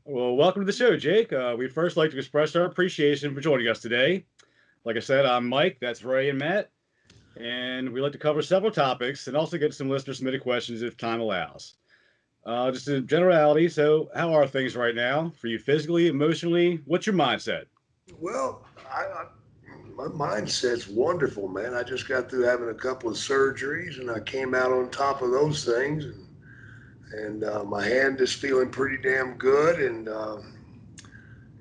Well, welcome to the show, Jake. We'd first like to express our appreciation for joining us today. Like I said, I'm Mike, that's Ray and Matt, and we like to cover several topics and also get some listener submitted questions if time allows. Just in generality, so how are things right now for you physically, emotionally? What's your mindset? Well, my mindset's wonderful, man. I just got through having a couple of surgeries, and I came out on top of those things, and my hand is feeling pretty damn good, and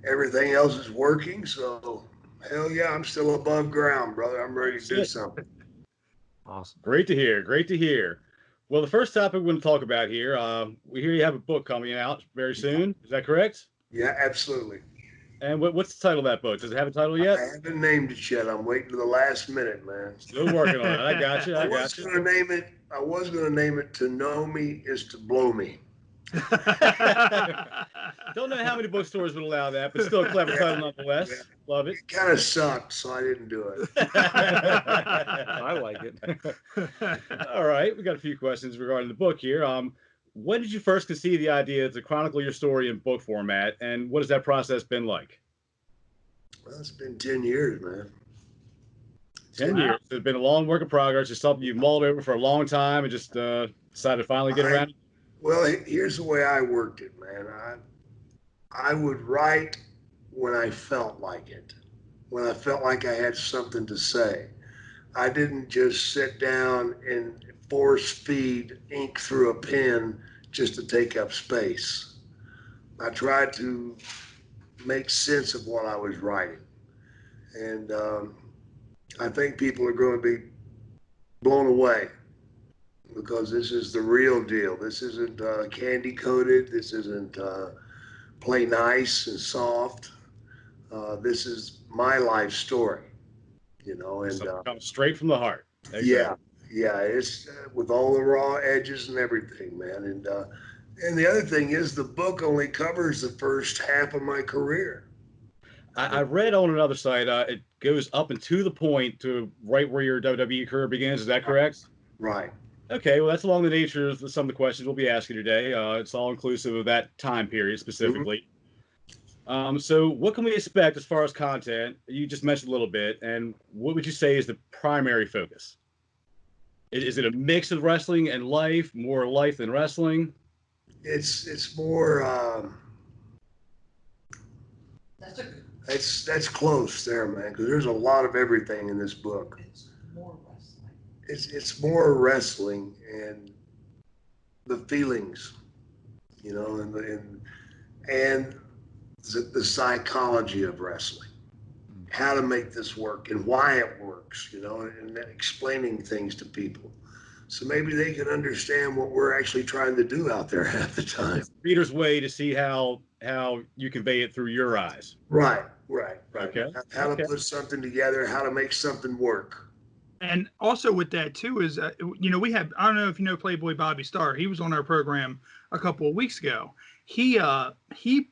everything else is working. So, hell yeah, I'm still above ground, brother. I'm ready to That's do it. something. Awesome. Great to hear. Great to hear. Well, the first topic we're going to talk about here, we hear you have a book coming out very soon. Is that correct? Yeah, absolutely. And what's the title of that book? Does it have a title I yet? haven't named it yet. I'm waiting to the last minute, man. Still working on it. I got you. I I was got you. gonna name it. I was gonna name it "To Know Me Is to Blow Me." Don't know how many bookstores would allow that, but still a clever title Yeah, nonetheless. Love it. it kind of sucked, so I didn't do it. I like it. All right, we got a few questions regarding the book here. When did you first conceive the idea to chronicle your story in book format, and what has that process been like? Well, it's been 10 years, man. 10 years. It's been a long work in progress. It's something you've mulled over for a long time and just decided to finally get I, around. well, here's the way I worked it, man. I would write when I felt like it, when I felt like I had something to say. I didn't just sit down and force feed ink through a pen just to take up space. I tried to make sense of what I was writing. And I think people are going to be blown away because this is the real deal. This isn't candy coated. This isn't play nice and soft. This is my life story, and Something comes straight from the heart. yeah, Exactly. yeah, it's with all the raw edges and everything, man. And the other thing is, the book only covers the first half of my career. I read on another site, it goes up and to the point to right where your WWE career begins. Is that correct? Right. Okay, well, that's along the nature of some of the questions we'll be asking today. It's all inclusive of that time period Mhm. specifically. So, what can we expect as far as content? You just mentioned a little bit, and what would you say is the primary focus? Is it a mix of wrestling and life, more life than wrestling? It's more. That's close there, man. Because there's a lot of everything in this book. It's more wrestling and the feelings, and the psychology of wrestling, how to make this work and why it works, and then explaining things to people. So maybe they can understand what we're actually trying to do out there half the time. It's the reader's way to see how you convey it through your eyes. Right, right, right. Okay. How to Okay. put something together, how to make something work. And also with that too is, we have, I don't know if you know Playboy Bobby Starr. He was on our program a couple of weeks ago. He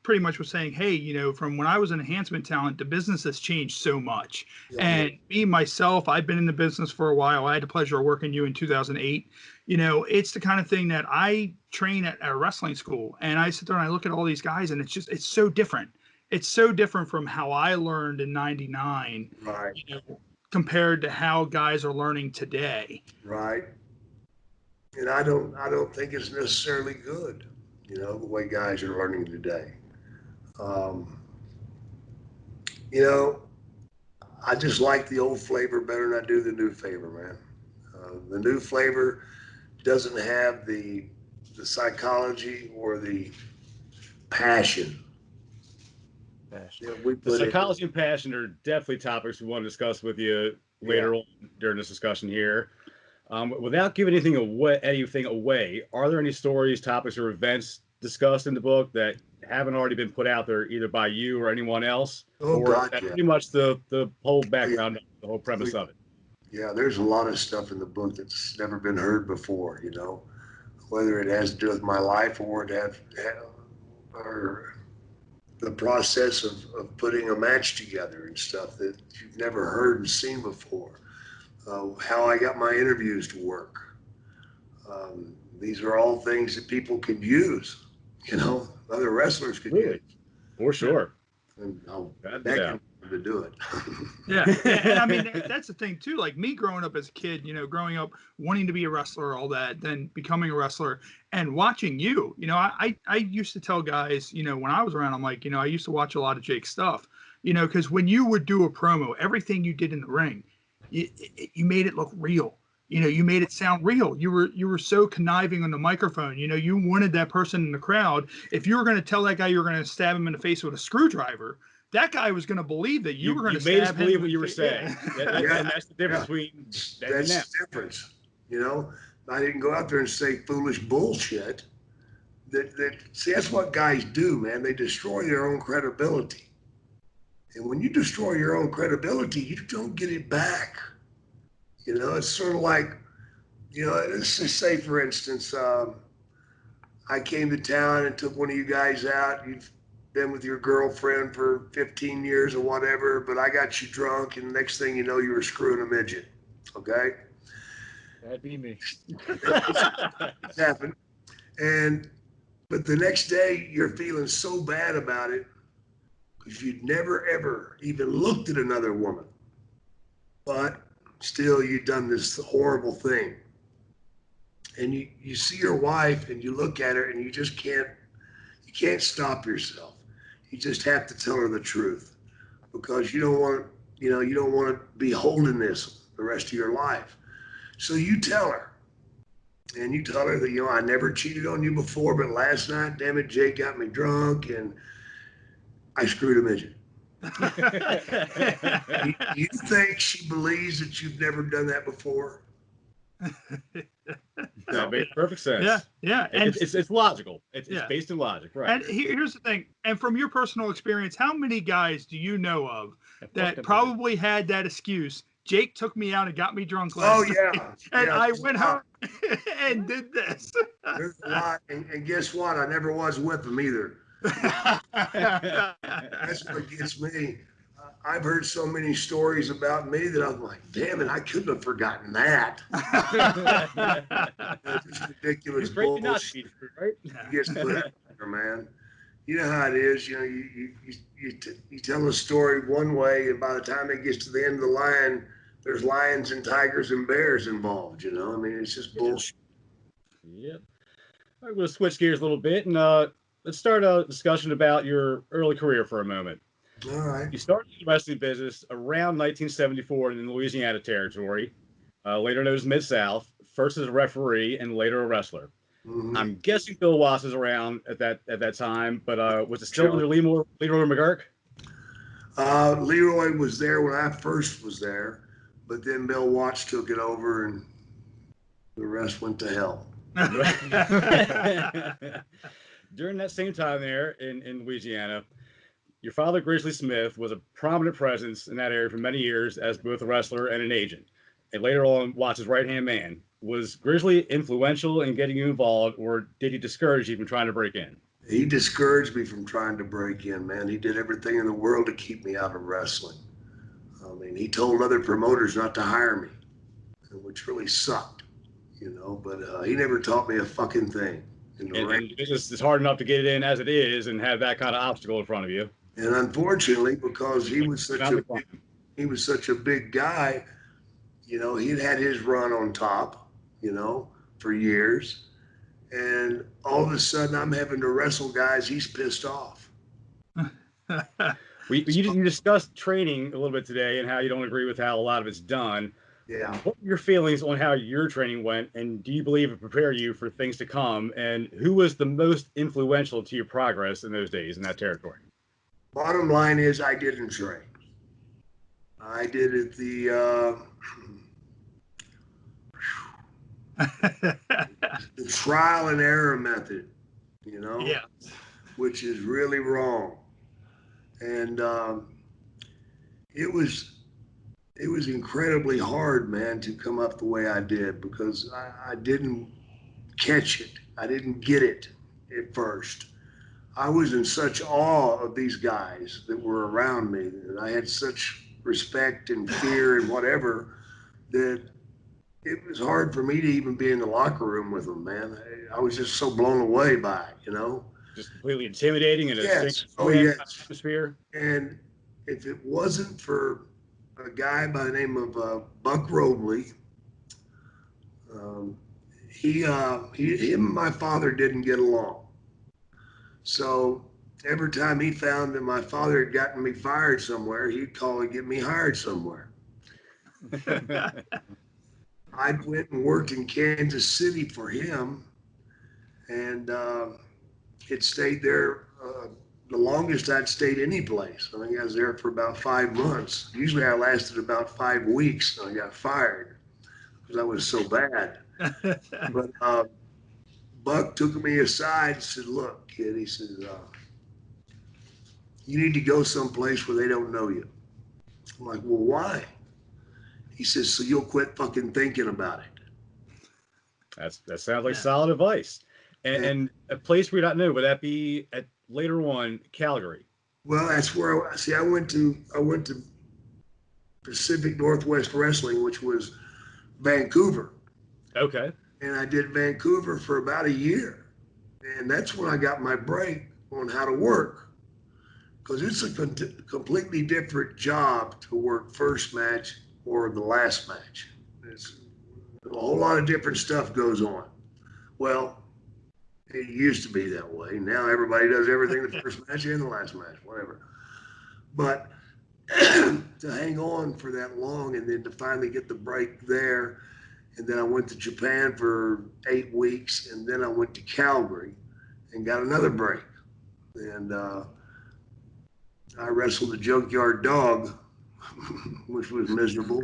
pretty much was saying, hey, from when I was an enhancement talent, the business has changed so much. Yeah. And me myself, I've been in the business for a while. I had the pleasure of working you in 2008. It's the kind of thing that I train at a wrestling school, and I sit there and I look at all these guys, and it's so different. It's so different from how I learned in '99. Right, Compared to how guys are learning today. right. And I don't think it's necessarily good, the way guys are learning today. Um, you know, I just like the old flavor better than I do the new flavor, man. The new flavor doesn't have the psychology or the passion that we The put in. psychology and passion are definitely topics we want to discuss with you later on during this discussion here. Without giving anything away, are there any stories, topics, or events discussed in the book that haven't already been put out there either by you or anyone else? Oh, or God, that's yeah. pretty much the whole background, the whole premise of it? Yeah, there's a lot of stuff in the book that's never been heard before, whether it has to do with my life or the process of putting a match together and stuff that you've never heard and seen before. How I got my interviews to work. These are all things that people can use, Other wrestlers could Really? use. For sure. And I'll Without a beg doubt. him to do it. Yeah, and I mean that's the thing too. Like me growing up as a kid, growing up wanting to be a wrestler, all that, then becoming a wrestler and watching you. I used to tell guys, when I was around, I'm like, I used to watch a lot of Jake's stuff, because when you would do a promo, everything you did in the ring, you made it look real. You made it sound real. You were so conniving on the microphone. You wanted that person in the crowd. If you were going to tell that guy you were going to stab him in the face with a screwdriver, that guy was going to believe that you were going to made us stab believe him. what you were saying. And that's the difference between then and now. That's the difference. I didn't go out there and say foolish bullshit. See, that's what guys do, man. They destroy their own credibility. And when you destroy your own credibility, you don't get it back. It's sort of like, let's just say, for instance, I came to town and took one of you guys out. You've been with your girlfriend for 15 years or whatever, but I got you drunk, and the next thing you know, you were screwing a midget. Okay? That'd be me. It's happened. But the next day, you're feeling so bad about it because you'd never, ever even looked at another woman. But still, you've done this horrible thing. And you see your wife and you look at her and you just can't stop yourself. You just have to tell her the truth because you don't want to be holding this the rest of your life. So you tell her, and you tell her that, I never cheated on you before, but last night, damn it, Jake got me drunk and I screwed a midget. You think she believes that you've never done that before? That makes perfect sense. Yeah. And it's logical. It's based in logic, right? And here's the thing. And from your personal experience, how many guys do you know of that probably had that excuse? Jake took me out and got me drunk last night, and I went home and did this. There's a lot, and guess what? I never was with him either. That's what gets me. I've heard so many stories about me that I'm like, damn it, I couldn't have forgotten that. Just ridiculous bullshit. Right? It gets put out there, man. You know how it is. You tell a story one way, and by the time it gets to the end of the line, there's lions and tigers and bears involved. I mean, it's just bullshit. Yep. All right, we'll switch gears a little bit, and let's start a discussion about your early career for a moment. All right. You started the wrestling business around 1974 in the Louisiana territory, later known as Mid-South, first as a referee and later a wrestler. Mm-hmm. I'm guessing Bill Watts was around at that time, but was it still under Leroy McGurk? Leroy was there when I first was there, but then Bill Watts took it over and the rest went to hell. During that same time there in Louisiana, your father, Grizzly Smith, was a prominent presence in that area for many years as both a wrestler and an agent, and later on Watts' right-hand man. Was Grizzly influential in getting you involved, or did he discourage you from trying to break in? He discouraged me from trying to break in, man. He did everything in the world to keep me out of wrestling. I mean, he told other promoters not to hire me, which really sucked, but he never taught me a fucking thing. And it's hard enough to get it in as it is and have that kind of obstacle in front of you. And unfortunately, because he was such a big guy, he'd had his run on top, for years. And all of a sudden, I'm having to wrestle guys he's pissed off. You discussed training a little bit today and how you don't agree with how a lot of it's done. Yeah. What were your feelings on how your training went, and do you believe it prepared you for things to come? And who was the most influential to your progress in those days in that territory? Bottom line is I didn't train. I did it the trial and error method, which is really wrong. And it was incredibly hard, man, to come up the way I did because I didn't catch it. I didn't get it at first. I was in such awe of these guys that were around me, and I had such respect and fear and whatever that it was hard for me to even be in the locker room with them, man. I was just so blown away by it, just completely intimidating and a Yes. Oh, kind of yes. atmosphere. And if it wasn't for a guy by the name of Buck Robley, um, him and my father didn't get along. So every time he found that my father had gotten me fired somewhere, he'd call and get me hired somewhere. I went and worked in Kansas City for him, and it stayed there. The longest I'd stayed any place. I think I was there for about 5 months. Usually I lasted about 5 weeks and I got fired because I was so bad. But Buck took me aside and said, "Look, kid," he says, "you need to go someplace where they don't know you." I'm like, "Well, why?" He says, "So you'll quit fucking thinking about it." That sounds like solid advice. And a place we don't know, would that be at later on Calgary? Well, that's where I went to Pacific Northwest Wrestling, which was Vancouver. Okay. And I did Vancouver for about a year. And that's when I got my break on how to work. Because it's a completely different job to work first match or the last match. It's a whole lot of different stuff goes on. Well, it used to be that way. Now everybody does everything the first match and the last match, whatever. But to hang on for that long and then to finally get the break there. And then I went to Japan for 8 weeks, and then I went to Calgary and got another break. And I wrestled a junkyard dog, which was miserable.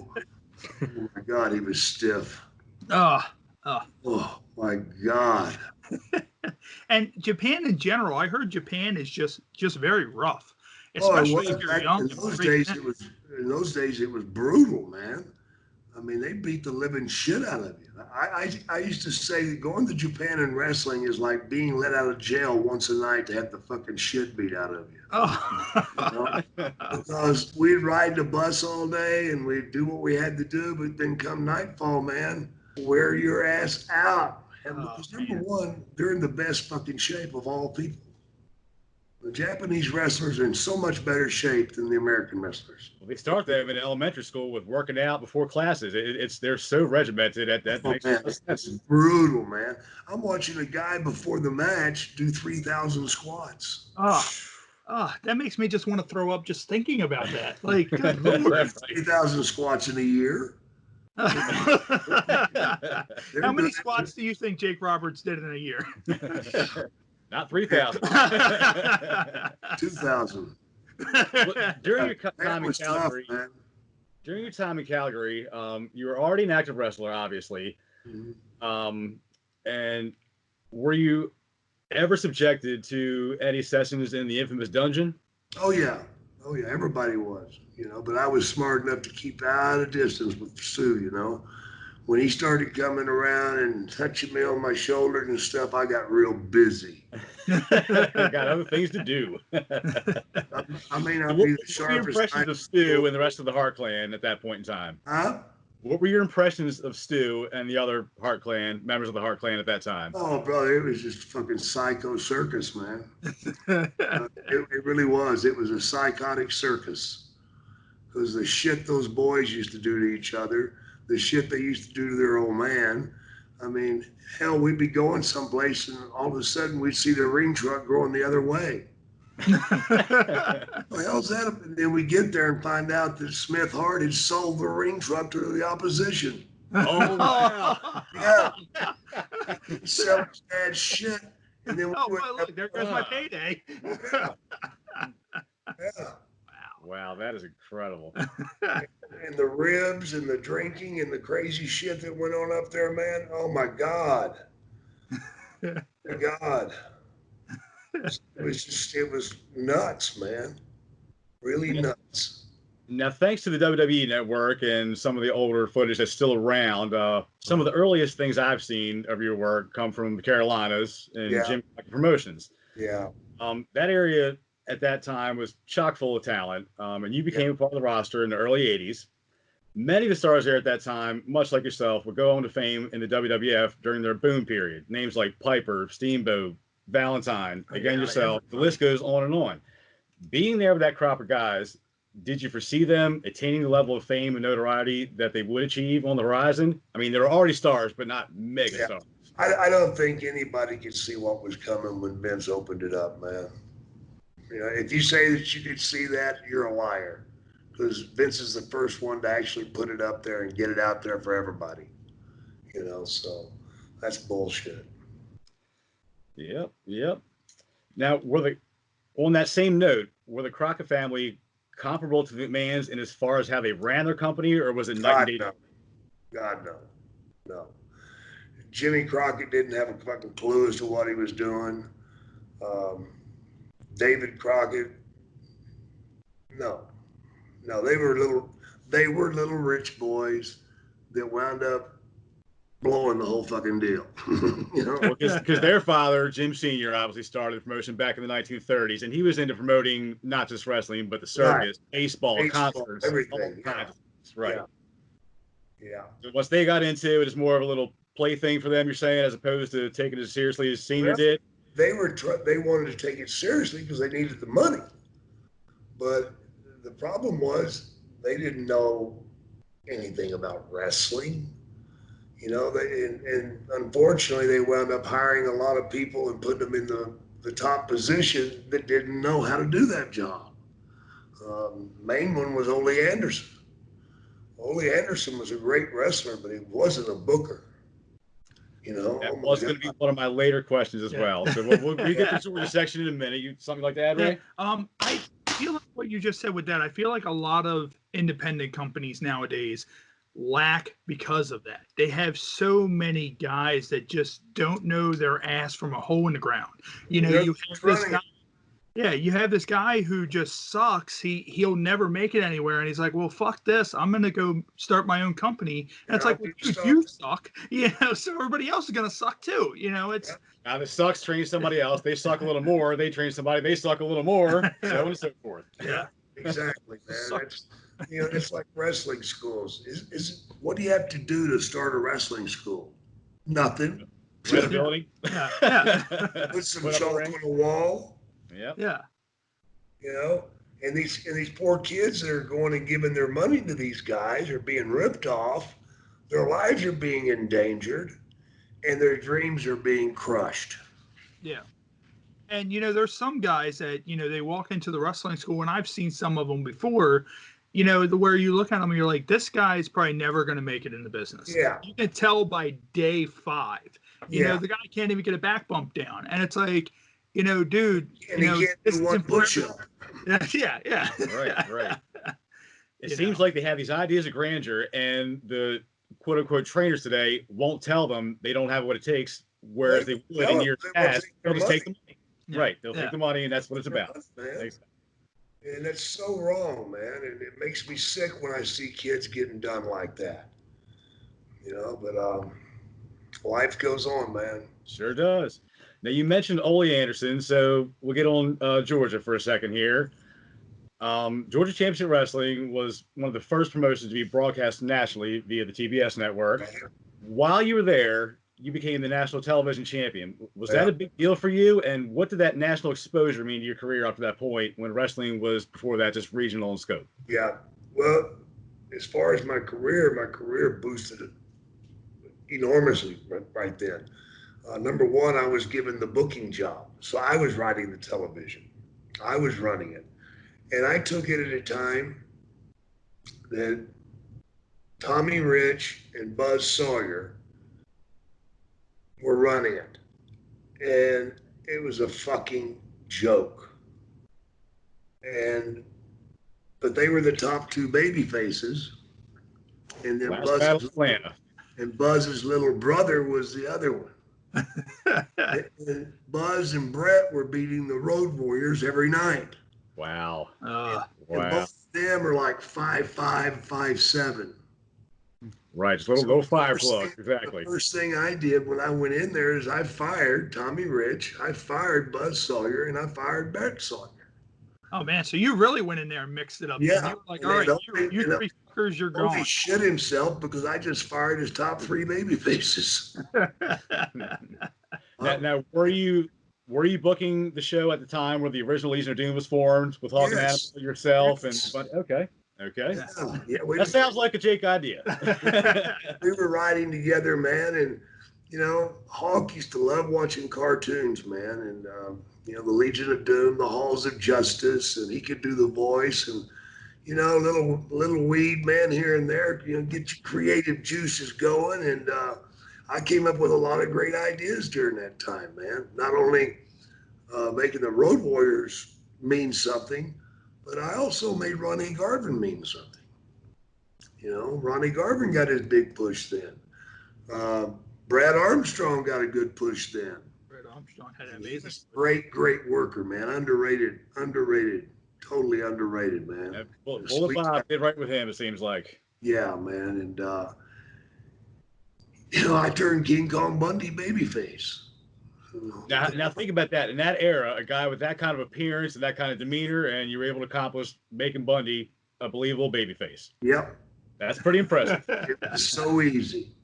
Oh my God, he was stiff. Oh, Oh my God. and Japan in general, I heard Japan is just very rough, Oh, it especially was if you're back young. in those days. In those days it was brutal, man. I mean, they beat the living shit out of you. I used to say that going to Japan and wrestling is like being let out of jail once a night to have the fucking shit beat out of you. Oh. You know? Because we'd ride the bus all day and we'd do what we had to do, but then come nightfall, man, wear your ass out. Because number one, they're in the best fucking shape of all people. The Japanese wrestlers are in so much better shape than the American wrestlers. Well, they start them in elementary school with working out before classes. They're so regimented that makes sense. It's brutal, man. I'm watching a guy before the match do 3,000 squats. That makes me just want to throw up just thinking about that. Like, good Lord. 3,000 squats in a year. How many squats do you think Jake Roberts did in a year? Not 3,000. 2,000. During your time in Calgary, tough, during your time in Calgary, you were already an active wrestler, obviously. Mm-hmm. And were you ever subjected to any sessions in the infamous dungeon? Oh yeah, everybody was, but I was smart enough to keep out of distance with Stu. When he started coming around and touching me on my shoulders and stuff, I got real busy. Got other things to do. I may not What be the were your sharpest. impressions of Stu and the rest of the Hart Clan at that point in time? Huh? What were your impressions of Stu and the other Hart Clan, members of the Hart Clan at that time? Oh, brother, it was just fucking psycho circus, man. It really was. It was a psychotic circus. Because the shit those boys used to do to each other, the shit they used to do to their old man. I mean, hell, we'd be going someplace and all of a sudden we'd see the ring truck going the other way. What the hell's that? And then we get there and find out that Smith Hart had sold the ring truck to the opposition. Oh, wow. Yeah. Sell his dad's shit. And then look, there goes my payday. Yeah. Wow, that is incredible. And the ribs and the drinking and the crazy shit that went on up there, man. Oh my God. My God. It was nuts, man. Really nuts. Now, thanks to the WWE Network and some of the older footage that's still around, some of the earliest things I've seen of your work come from the Carolinas and Jim Promotions. Yeah. That area at that time was chock full of talent, and you became part of the roster in the early 80s. Many of the stars there at that time, much like yourself, would go on to fame in the WWF during their boom period. Names like Piper, Steamboat, Valentine, again Yeah, yourself. The everybody. list goes on and on. Being there with that crop of guys, did you foresee them attaining the level of fame and notoriety that they would achieve on the horizon? I mean, they were already stars, but not mega Yeah. stars. I don't think anybody could see what was coming when Vince opened it up, man. You know, if you say that you could see that, you're a liar. Because Vince is the first one to actually put it up there and get it out there for everybody. You know, so that's bullshit. Yep, yep. Now, on that same note, were the Crockett family comparable to the McMahons in as far as how they ran their company, or was it night and God day? no. God no. No. Jimmy Crockett didn't have a fucking clue as to what he was doing. Um, David Crockett, no. No, they were little rich boys that wound up blowing the whole fucking deal. You know? Well, because their father, Jim Sr., obviously started the promotion back in the 1930s, and he was into promoting not just wrestling, but the circus, baseball, concerts, everything. all kinds of things. Right. Yeah. So once they got into it, it's more of a little plaything for them, you're saying, as opposed to taking it as seriously as Senior Well, did? They wanted to take it seriously because they needed the money. But the problem was they didn't know anything about wrestling. You know, and unfortunately, they wound up hiring a lot of people and putting them in the top position that didn't know how to do that job. Main one was Ole Anderson. Ole Anderson was a great wrestler, but he wasn't a booker. You know, That oh my was going to be God. one of my later questions as Yeah. well. So we get to the Georgia section in a minute. You something like that, Ray? I feel like what you just said with that. I feel like a lot of independent companies nowadays lack because of that. They have so many guys that just don't know their ass from a hole in the ground. You know, you have this guy. Yeah, you have this guy who just sucks. He'll never make it anywhere, and he's like, "Well, fuck this. I'm gonna go start my own company." And it's like, "Well, dude, you suck. You know, so everybody else is gonna suck too." You know, it's Now the sucks train somebody else. They suck a little more. They train somebody. They suck a little more. So on and so forth. Yeah, exactly, man. That's, you know, it's like wrestling schools. What do you have to do to start a wrestling school? Nothing. Credibility. Yeah. Put some chalk on the wall. Yep. Yeah. You know, and these poor kids that are going and giving their money to these guys are being ripped off. Their lives are being endangered, and their dreams are being crushed. Yeah. And you know, there's some guys that, you know, they walk into the wrestling school, and I've seen some of them before, you know, where you look at them and you're like, this guy's probably never going to make it in the business. Yeah. You can tell by day 5. You know, the guy can't even get a back bump down. And it's like, you know, dude, and you know, he can't do one push-up. Yeah. Right. It seems like they have these ideas of grandeur, and the quote unquote trainers today won't tell them they don't have what it takes, whereas they would in years past. They'll just take the money. Yeah. Right. They'll take the money, and that's what it's about. And that's so wrong, man. And it makes me sick when I see kids getting done like that. You know, but life goes on, man. Sure does. Now, you mentioned Ole Anderson, so we'll get on Georgia for a second here. Georgia Championship Wrestling was one of the first promotions to be broadcast nationally via the TBS network. While you were there, you became the national television champion. Was that a big deal for you? And what did that national exposure mean to your career up to that point, when wrestling was, before that, just regional in scope? Yeah. Well, as far as my career boosted it enormously right then. Number one, I was given the booking job. So I was writing the television. I was running it. And I took it at a time that Tommy Rich and Buzz Sawyer were running it. And it was a fucking joke. But they were the top 2 baby faces. And then Buzz's little brother was the other one. And Buzz and Brett were beating the Road Warriors every night. Wow. And both of them are like 5'5", 5'7". Right, just little fire plug, exactly. The first thing I did when I went in there is I fired Tommy Rich, I fired Buzz Sawyer, and I fired Brett Sawyer. Oh man, so you really went in there and mixed it up. Yeah. And you were like, all right, you 3 fuckers, you're gone. He shit himself because I just fired his top 3 baby faces. Now, were you were you booking the show at the time where the original Legion of Doom was formed with Hawk Yes. and Animal yourself? Yes. And okay. Yeah, That sounds like a Jake idea. we were riding together, man, and Hawk used to love watching cartoons, man, and the Legion of Doom, the Halls of Justice, and he could do the voice, and little weed, man, here and there, get your creative juices going, and I came up with a lot of great ideas during that time, man. Not only making the Road Warriors mean something, but I also made Ronnie Garvin mean something. Ronnie Garvin got his big push then. Brad Armstrong got a good push then. Brad Armstrong had an amazing. Great worker, man. Underrated, totally underrated, man. Yeah, Bullet Bob did right with him, it seems like. Yeah, man. And, I turned King Kong Bundy babyface. Now think about that. In that era, a guy with that kind of appearance and that kind of demeanor, and you were able to accomplish making Bundy a believable babyface. Yep. That's pretty impressive. It was so easy.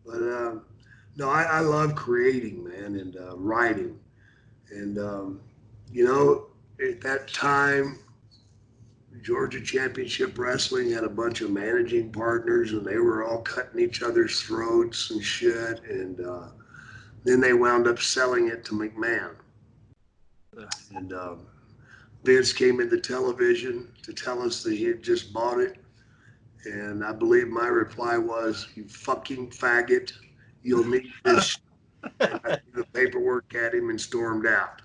But no, I love creating, man, and writing. And, at that time, Georgia Championship Wrestling had a bunch of managing partners, and they were all cutting each other's throats and shit. And then they wound up selling it to McMahon. And Vince came into television to tell us that he had just bought it. And I believe my reply was, "You fucking faggot, you'll need this." And I threw the paperwork at him and stormed out.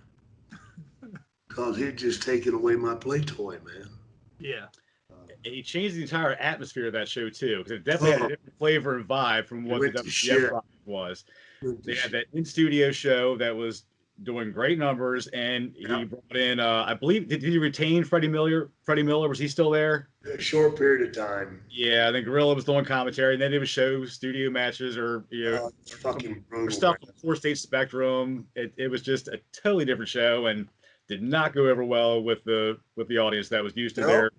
Because he'd just taken away my play toy, man. Yeah. He changed the entire atmosphere of that show, too, because it definitely had a different flavor and vibe from what the WWF product was. They had that in-studio show that was doing great numbers, and he brought in, I believe, did he retain Freddie Miller? Freddie Miller, was he still there? A short period of time. Yeah, I think Gorilla was doing commentary, and then they would show studio matches or fucking brutal, stuff on the 4-state Spectrum. It was just a totally different show, and did not go over well with the audience that was used to their.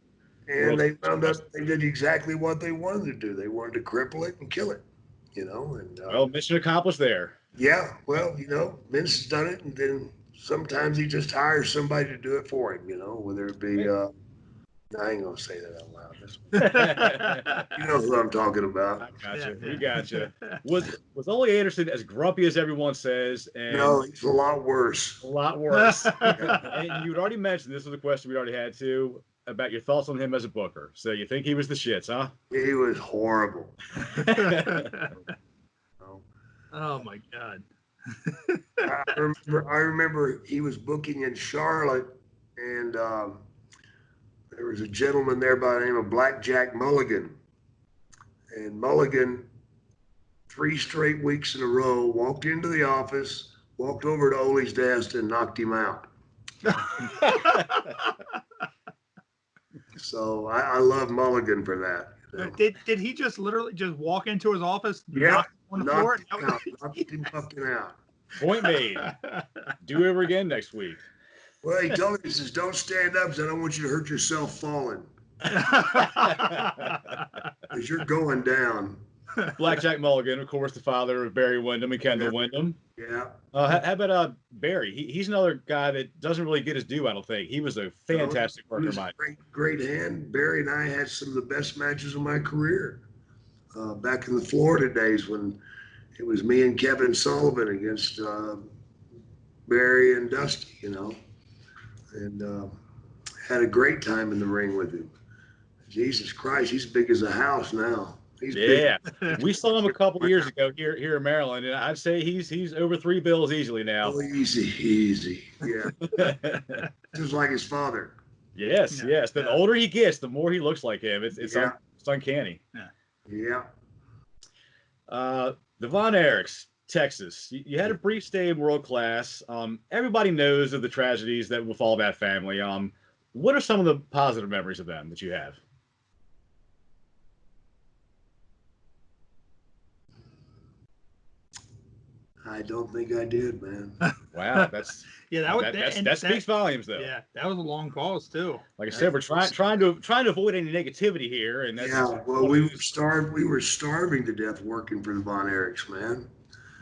And they found out they did exactly what they wanted to do. They wanted to cripple it and kill it, And well, mission accomplished there. Yeah, well, Vince has done it, and then sometimes he just hires somebody to do it for him. Whether it be. I ain't gonna say that out loud. You know who I'm talking about. I gotcha. We gotcha. Was Ole Anderson as grumpy as everyone says? And no, he's a lot worse. A lot worse. And you'd already mentioned, this was a question we already had too, about your thoughts on him as a booker. So you think he was the shits, huh? He was horrible. Oh my God. I remember he was booking in Charlotte, and there was a gentleman there by the name of Blackjack Mulligan. And Mulligan, 3 straight weeks in a row, walked into the office, walked over to Ole's desk, and knocked him out. So I love Mulligan for that. Did he just literally just walk into his office? Yeah. On the floor? Knocked him fucking out. Point made. Do it over again next week. Well, he told me, he says, "Don't stand up because I don't want you to hurt yourself falling." Because you're going down. Blackjack Mulligan, of course, the father of Barry Windham and Kendall Windham. Yeah. How about Barry? He's another guy that doesn't really get his due, I don't think. He was a fantastic partner of mine. Great hand. Barry and I had some of the best matches of my career. Back in the Florida days when it was me and Kevin Sullivan against Barry and Dusty, and had a great time in the ring with him. Jesus Christ, he's big as a house now. He's big. We saw him a couple of years ago here in Maryland, and I'd say he's over 3 bills easily now. Oh, easy. Yeah. Just like his father. Yes. The older he gets, the more he looks like him. It's uncanny. Yeah. The Von Erichs, Texas. You had a brief stay in World Class. Everybody knows of the tragedies that befall that family. What are some of the positive memories of them that you have? I don't think I did, man. Wow, that's that speaks volumes, though. Yeah, that was a long pause too. Like I said, we're trying to avoid any negativity here, and that's well, we were starving to death working for the Von Erichs, man.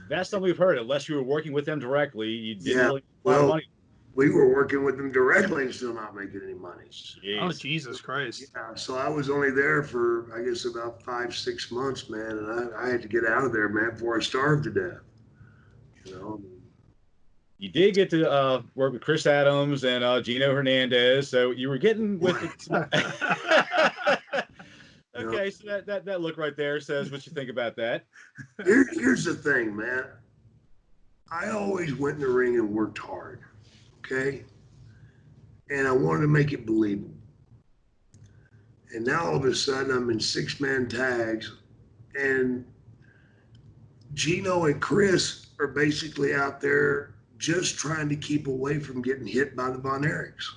That's something we've heard. Unless you were working with them directly, you didn't Yeah, really make a lot of well, money. we were working with them directly and still not making any money. Oh, Jeez. Jesus Christ. Yeah, so I was only there for, I guess, about 5, 6 months, man, and I had to get out of there, man, before I starved to death. You know, You did get to work with Chris Adams and Gino Hernandez, so you were getting with the. Okay, so that look right there says what you think about that. here's the thing, man. I always went in the ring and worked hard, okay? And I wanted to make it believable. And now all of a sudden I'm in 6-man tags, and Gino and Chris are basically out there just trying to keep away from getting hit by the Von Erichs.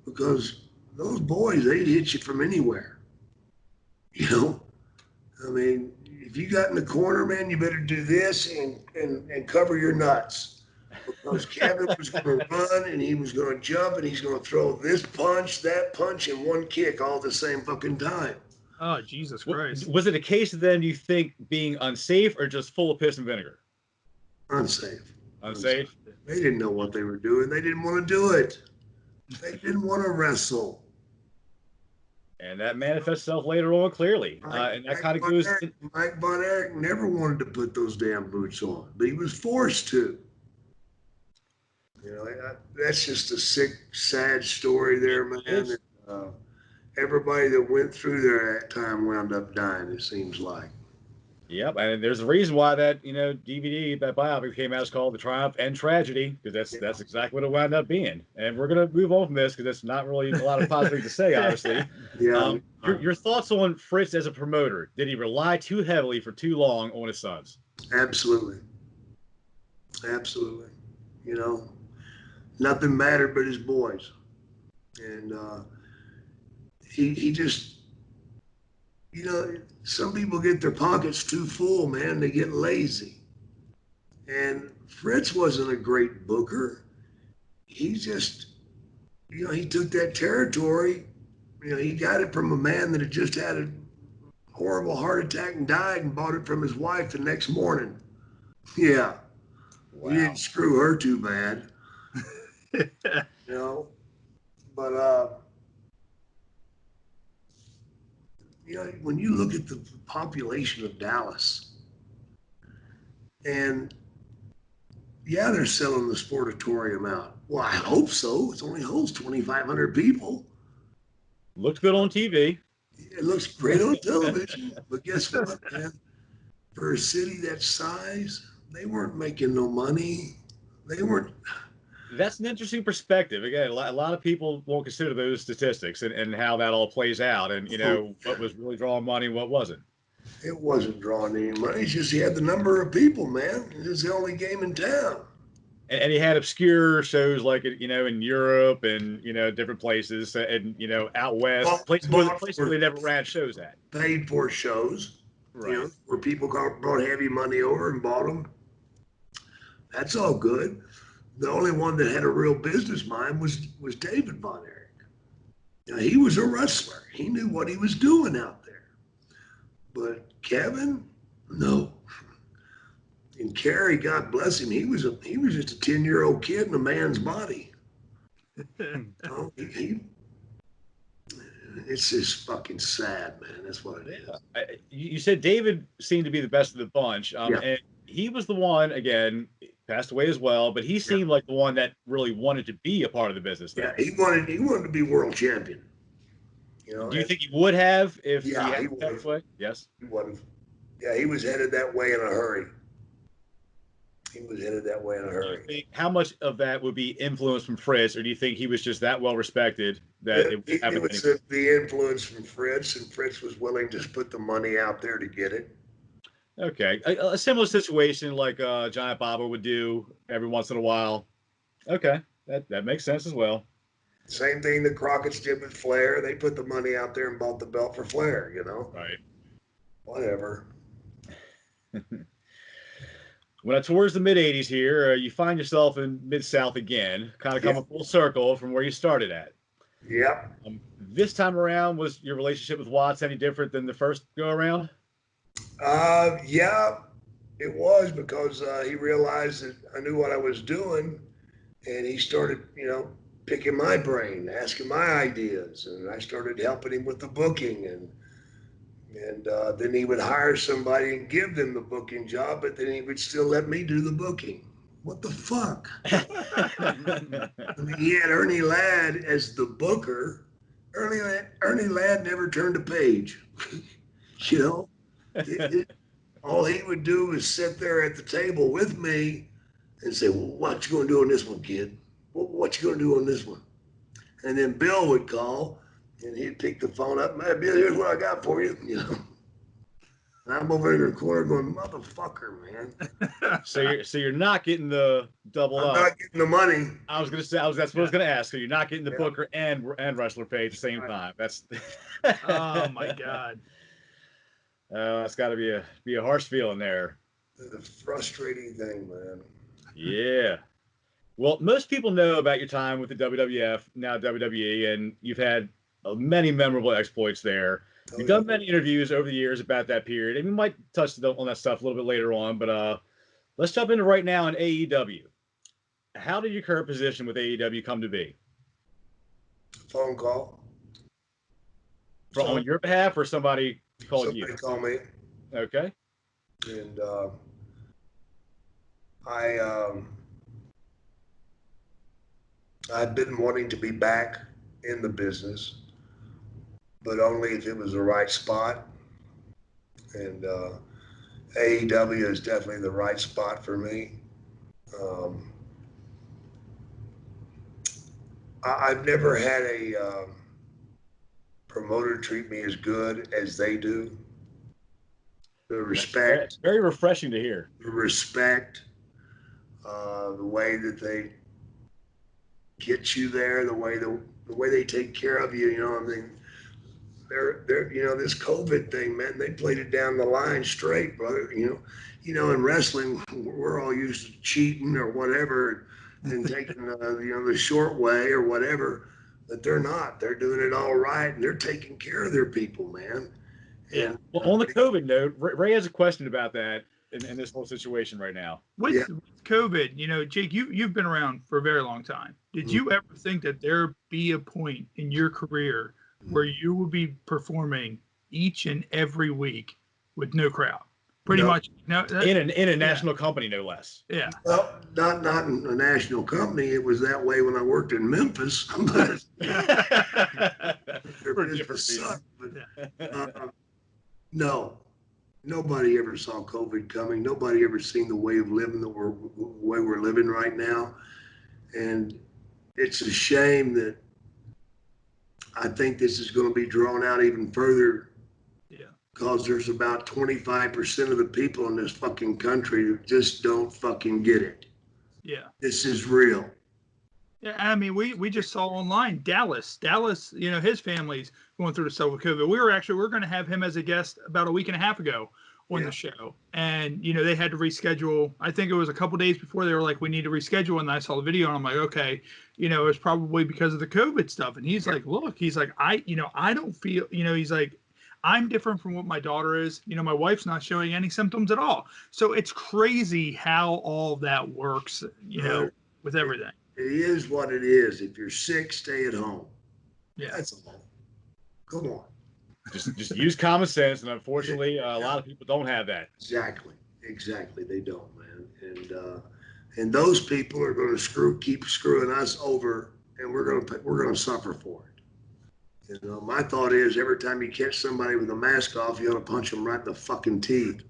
Because those boys, they'd hit you from anywhere. You know? I mean, if you got in the corner, man, you better do this and cover your nuts. Because Kevin was going to run and he was going to jump and he's going to throw this punch, that punch, and one kick all at the same fucking time. Oh, Jesus Christ. Was it a case of them, you think, being unsafe or just full of piss and vinegar? Unsafe. Unsafe? They didn't know what they were doing. They didn't want to do it. They didn't want to wrestle. And that manifests itself later on clearly. And that kind of goes. Mike Von Erich never wanted to put those damn boots on, but he was forced to. You know, that's just a sick, sad story there, man. And, everybody that went through there at that time wound up dying, it seems like. Yep, and there's a reason why that DVD, that biopic came out, is called The Triumph and Tragedy, because that's exactly what it wound up being. And we're gonna move on from this because there's not really a lot of positive to say, honestly. Yeah. Your thoughts on Fritz as a promoter? Did he rely too heavily for too long on his sons? Absolutely. Absolutely. You know, nothing mattered but his boys, and he just, you know, some people get their pockets too full, man. They get lazy. And Fritz wasn't a great booker. He just, you know, he took that territory. You know, he got it from a man that had just had a horrible heart attack and died and bought it from his wife the next morning. Yeah. Wow. He didn't screw her too bad. You know, but, you know, when you look at the population of Dallas, and yeah, they're selling the Sportatorium out. Well, I hope so. It only holds 2,500 people. Looks good on TV. It looks great on television. But guess what, man? For a city that size, they weren't making no money. They weren't. That's an interesting perspective. Again, a lot of people won't consider those statistics and how that all plays out, and you know what was really drawing money, what wasn't. It wasn't drawing any money. It's just he had the number of people, man. It was the only game in town. And he had obscure shows like in Europe and different places and out west, places where they never ran shows at. Paid for shows, right? You know, where people brought heavy money over and bought them. That's all good. The only one that had a real business mind was David Von Erich. Now, he was a wrestler. He knew what he was doing out there. But Kevin, no. And Kerry, God bless him, he was just a 10-year-old kid in a man's body. It's just fucking sad, man. That's what it is. You said David seemed to be the best of the bunch, and he was the one, again, passed away as well, but he seemed like the one that really wanted to be a part of the business. Yeah, he wanted to be world champion. You know, do you think he would have if he had passed away? Yes. He would have. Yeah, he was headed that way in a hurry. How much of that would be influence from Fritz, or do you think he was just that well respected that it would happen? It was the influence from Fritz, and Fritz was willing to put the money out there to get it. Okay, a similar situation like Giant Baba would do every once in a while. Okay, that makes sense as well. Same thing the Crockett's did with Flair. They put the money out there and bought the belt for Flair, you know? Right. Whatever. When towards the mid-'80s here, you find yourself in Mid-South again, kind of coming full circle from where you started at. Yep. This time around, was your relationship with Watts any different than the first go-around? Yeah. It was because he realized that I knew what I was doing, and he started, picking my brain, asking my ideas, and I started helping him with the booking, and then he would hire somebody and give them the booking job, but then he would still let me do the booking. What the fuck? I mean, he had Ernie Ladd as the booker. Ernie Ladd never turned a page. you know, all he would do was sit there at the table with me and say, "Well, what you gonna do on this one, kid? What you gonna do on this one?" And then Bill would call, and he'd pick the phone up. "Man, Bill, here's what I got for you." And I'm over in the corner going, "Motherfucker, man." So you're not getting the double I'm up. not getting the money. I was gonna say that's what I was gonna ask. So you're not getting the Yeah. booker and wrestler pay at the same time. That's Oh my God. That's got to be a harsh feeling there. The frustrating thing, man. Yeah. Well, most people know about your time with the WWF, now WWE, and you've had many memorable exploits there. You've done many interviews over the years about that period, and we might touch on that stuff a little bit later on. But let's jump into right now in AEW. How did your current position with AEW come to be? Phone call. On your behalf, or somebody called you? Somebody called me, Okay. and I'd been wanting to be back in the business, but only if it was the right spot. And AEW is definitely the right spot for me. I've never had a promoter treat me as good as they do. The respect. It's very refreshing to hear. The respect, the way that they get you there, the way they take care of you. I mean, they're this COVID thing, man. They played it down the line straight, brother. In wrestling, we're all used to cheating or whatever, and taking the short way or whatever. But they're not. They're doing it all right, and they're taking care of their people, man. Yeah. Well, on the COVID note, Ray has a question about that in this whole situation right now. With COVID, Jake, you've been around for a very long time. Did you ever think that there be a point in your career where you would be performing each and every week with no crowd? Pretty much. No, in a national company, no less. Yeah. Well, not in a national company. It was that way when I worked in Memphis. But For different reasons. No, nobody ever saw COVID coming. Nobody ever seen the way of living the way we're living right now. And it's a shame that I think this is going to be drawn out even further. Yeah. Because there's about 25% of the people in this fucking country who just don't fucking get it. Yeah. This is real. Yeah, I mean, we just saw online Dallas, his family's going through the stuff with COVID. We're going to have him as a guest about a week and a half ago on the show. And, they had to reschedule. I think it was a couple days before they were like, we need to reschedule. And I saw the video and I'm like, okay, it was probably because of the COVID stuff. And he's like, look, he's like, I don't feel, he's like, I'm different from what my daughter is. My wife's not showing any symptoms at all. So it's crazy how all that works, with everything. It is what it is. If you're sick, stay at home. Yeah. That's all. Come on. Just use common sense, and unfortunately, a lot of people don't have that. Exactly. They don't, man. And those people are going to keep screwing us over, and we're going to suffer for it. My thought is every time you catch somebody with a mask off, you ought to punch them right in the fucking teeth.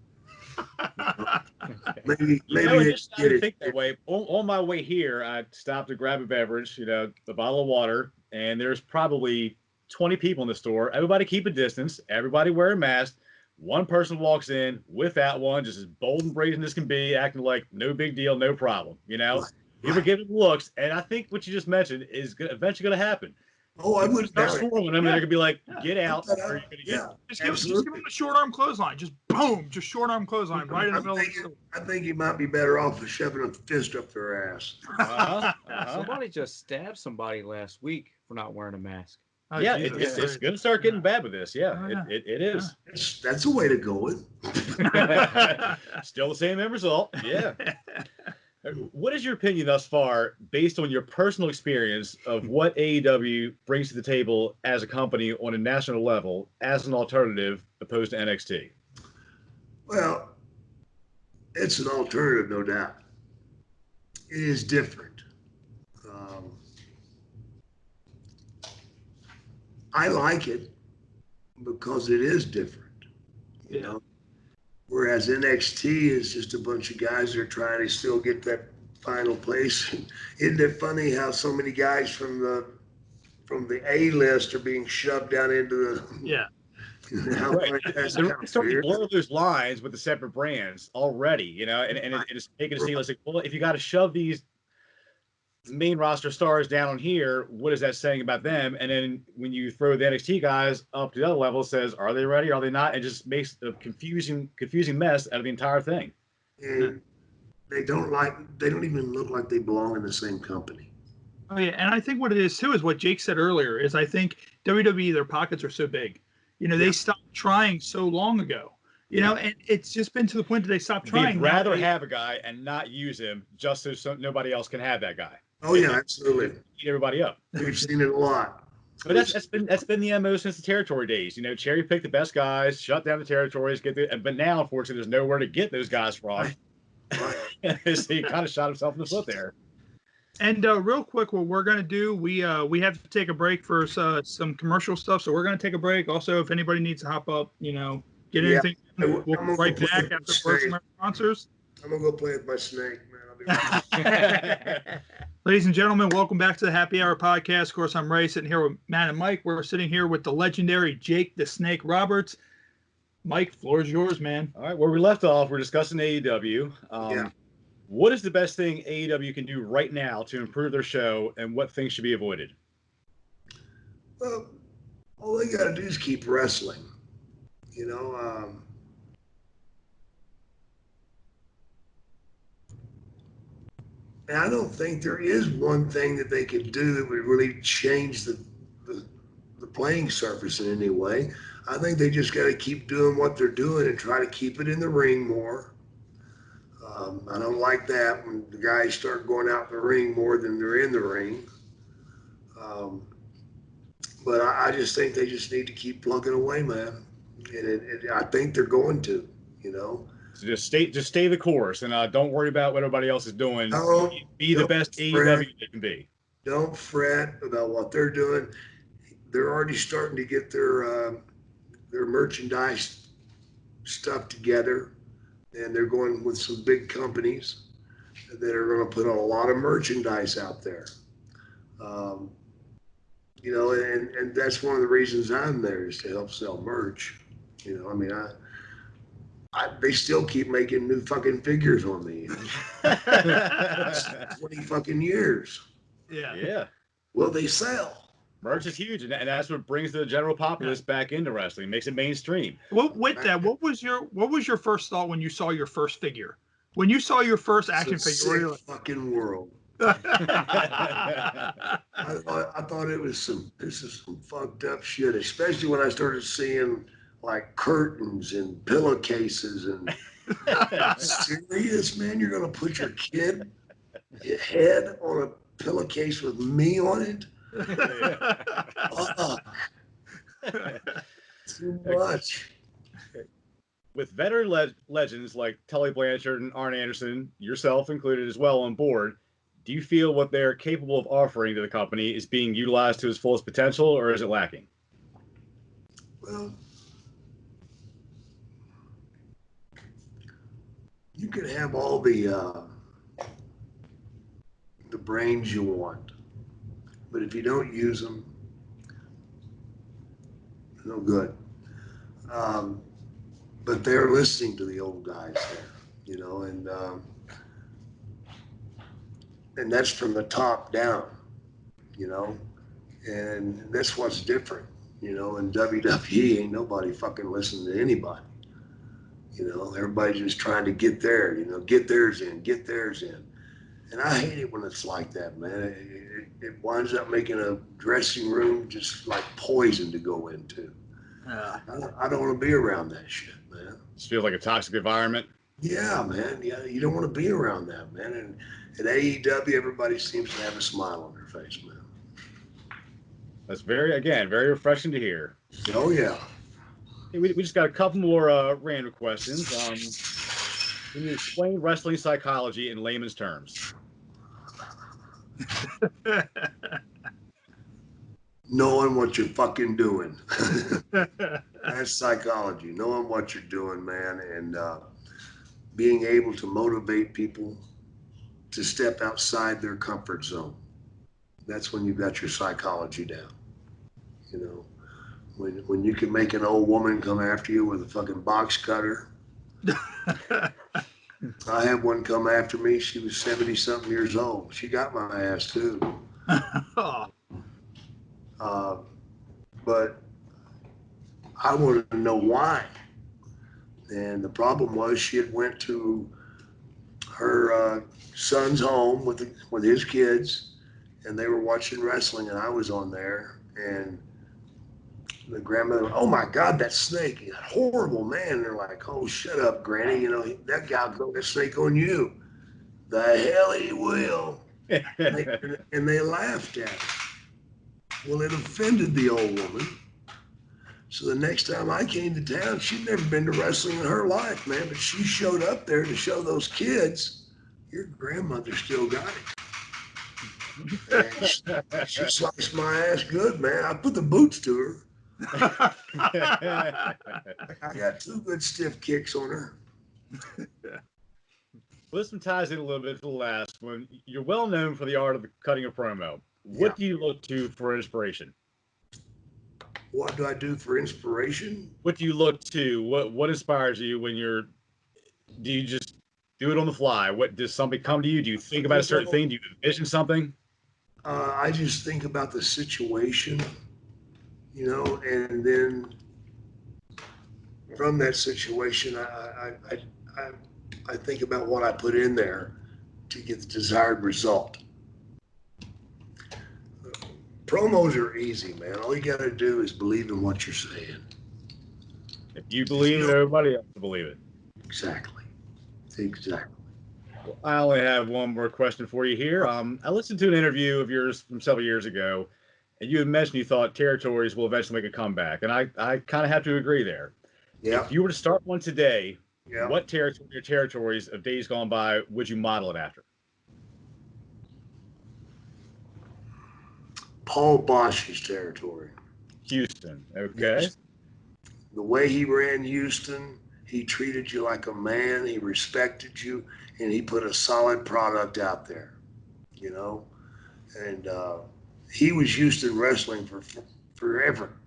Maybe I think that way. On my way here, I stopped to grab a beverage, a bottle of water, and there's probably 20 people in the store. Everybody keep a distance. Everybody wear a mask. One person walks in without one, just as bold and brazen as can be, acting like no big deal, no problem. People give them looks, and I think what you just mentioned is eventually going to happen. Oh, I wouldn't start swirling them. They're gonna be like, "Get out!" Or you're gonna just give him a short arm clothesline. Just boom, just short arm clothesline right in the middle of the store. I think you might be better off with shoving a fist up their ass. Somebody just stabbed somebody last week for not wearing a mask. Oh, yeah, Jesus. it's going to start getting bad with this. Yeah, Oh, yeah. it is. That's a way to go in. Still the same end result. Yeah. What is your opinion thus far, based on your personal experience of what AEW brings to the table as a company on a national level as an alternative opposed to NXT? Well, it's an alternative, no doubt. It is different. I like it because it is different, you know. Whereas NXT is just a bunch of guys that are trying to still get that final place. Isn't it funny how so many guys from the A list are being shoved down into the Right. They're starting to blur those lines with the separate brands already, you know, and it's making it seem like, well, if you got to shove these main roster stars down on here, what is that saying about them? And then when you throw the NXT guys up to the other level, it says, are they ready? Are they not? It just makes a confusing mess out of the entire thing. And they don't even look like they belong in the same company. Oh yeah, and I think what it is too is what Jake said earlier is I think WWE, their pockets are so big. You know, they stopped trying so long ago. You know, and it's just been to the point that they stopped trying. They'd rather have a guy and not use him just so nobody else can have that guy. Oh yeah, absolutely. Eat everybody up. We've seen it a lot. But that's been the MO since the territory days. You know, cherry pick the best guys, shut down the territories, but now unfortunately there's nowhere to get those guys from. So he kind of shot himself in the foot there. And real quick, what we're gonna do, we have to take a break for some commercial stuff, so we're gonna take a break. Also, if anybody needs to hop up, you know, get anything, we'll be right back after first from our sponsors. I'm gonna go play with my snake, man. I'll be right Ladies and gentlemen, welcome back to the Happy Hour podcast. Of course, I'm Ray, sitting here with Matt and Mike. We're sitting here with the legendary Jake the Snake Roberts. Mike, floor is yours, man. All right, where we left off, we're discussing AEW. What is the best thing AEW can do right now to improve their show, and what things should be avoided? Well, all they got to do is keep wrestling. You know, and I don't think there is one thing that they could do that would really change the playing surface in any way. I think they just got to keep doing what they're doing and try to keep it in the ring more. I don't like that when the guys start going out in the ring more than they're in the ring. But I just think they just need to keep plugging away, man. And I think they're going to, you know. So just stay the course, and don't worry about what everybody else is doing. Be the best AEW they can be. Don't fret about what they're doing. They're already starting to get their merchandise stuff together, and they're going with some big companies that are going to put a lot of merchandise out there. You know, and that's one of the reasons I'm there, is to help sell merch. You know, I mean, they still keep making new fucking figures on me. 20 fucking years. Yeah. Will they sell? Merch is huge, and that's what brings the general populace back into wrestling, makes it mainstream. Well, with that, what was your first thought when you saw your first figure? When you saw your first action figure, sick fucking world. I thought this is some fucked up shit, especially when I started seeing like curtains and pillowcases and serious, man, you're gonna put your head on a pillowcase with me on it? Too much. With veteran legends like Tully Blanchard and Arn Anderson, yourself included as well, on board, do you feel what they're capable of offering to the company is being utilized to its fullest potential, or is it lacking? Well, you can have all the brains you want, but if you don't use them, no good. But they're listening to the old guys there, you know, and that's from the top down, you know, and that's what's different, you know. In WWE, ain't nobody fucking listening to anybody, you know. Everybody's just trying to get there, you know, get theirs in, and I hate it when it's like that, man. it winds up making a dressing room just like poison to go into. I don't want to be around that shit, man. Just feels like a toxic environment. Yeah, man. Yeah, you don't want to be around that, man. And at AEW, everybody seems to have a smile on their face, man. That's very refreshing to hear. Oh yeah. Hey, we just got a couple more random questions. Can you explain wrestling psychology in layman's terms? Knowing what you're fucking doing. That's psychology. Knowing what you're doing, man, and being able to motivate people to step outside their comfort zone. That's when you've got your psychology down. You know, when you can make an old woman come after you with a fucking box cutter. I had one come after me. She was 70-something years old. She got my ass too. But I wanted to know why. And the problem was she had went to her son's home with his kids, and they were watching wrestling, and I was on there, and the grandmother, oh my God, that snake, that horrible man. And they're like, oh, shut up, Granny. You know, that guy'll throw that snake on you. The hell he will. And they laughed at it. Well, it offended the old woman. So the next time I came to town, she'd never been to wrestling in her life, man. But she showed up there to show those kids, your grandmother still got it. She sliced my ass good, man. I put the boots to her. I got 2 good stiff kicks on her. Well, this one ties in a little bit to the last one. You're well known for the art of cutting a promo. What do you look to for inspiration? What do I do for inspiration? What do you look to? What inspires you when do you just do it on the fly? What does something come to you? Do you think about a certain thing? Do you envision something? I just think about the situation, you know, and then from that situation, I think about what I put in there to get the desired result. Promos are easy, man. All you got to do is believe in what you're saying. If you believe it, everybody else will believe it. Exactly. Well, I only have one more question for you here. I listened to an interview of yours from several years ago, and you had mentioned you thought territories will eventually make a comeback, and I kind of have to agree there. Yeah. If you were to start one today, Yeah. what territories of days gone by would you model it after? Paul Bosch's territory. Houston. Okay. The way he ran Houston, he treated you like a man, he respected you, and he put a solid product out there, you know? And he was Houston wrestling for forever.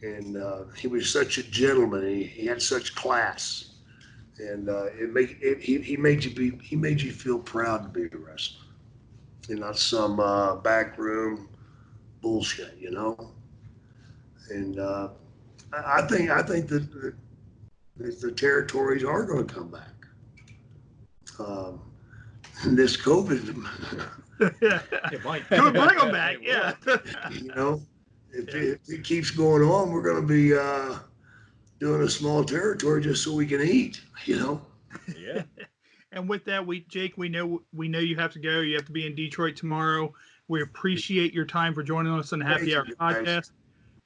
And he was such a gentleman. He had such class. And he made you feel proud to be a wrestler. And not some backroom bullshit, you know? And I think that the territories are going to come back. This COVID, It might. Could bring them back, yeah. you know, if it keeps going on, we're going to be doing a small territory just so we can eat, you know. Yeah. And with that, Jake, we know you have to go. You have to be in Detroit tomorrow. We appreciate your time for joining us on the Happy Hour podcast.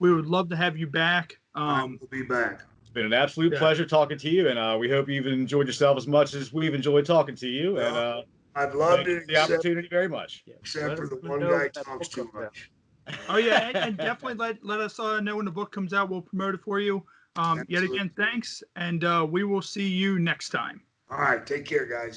We would love to have you back. I will be back. It's been an absolute pleasure talking to you, and we hope you've enjoyed yourself as much as we've enjoyed talking to you. And I'd love to the opportunity very much. Except for the one guy talks too much. Oh yeah, and definitely let us know when the book comes out. We'll promote it for you. Yet again, thanks, and we will see you next time. All right, take care, guys.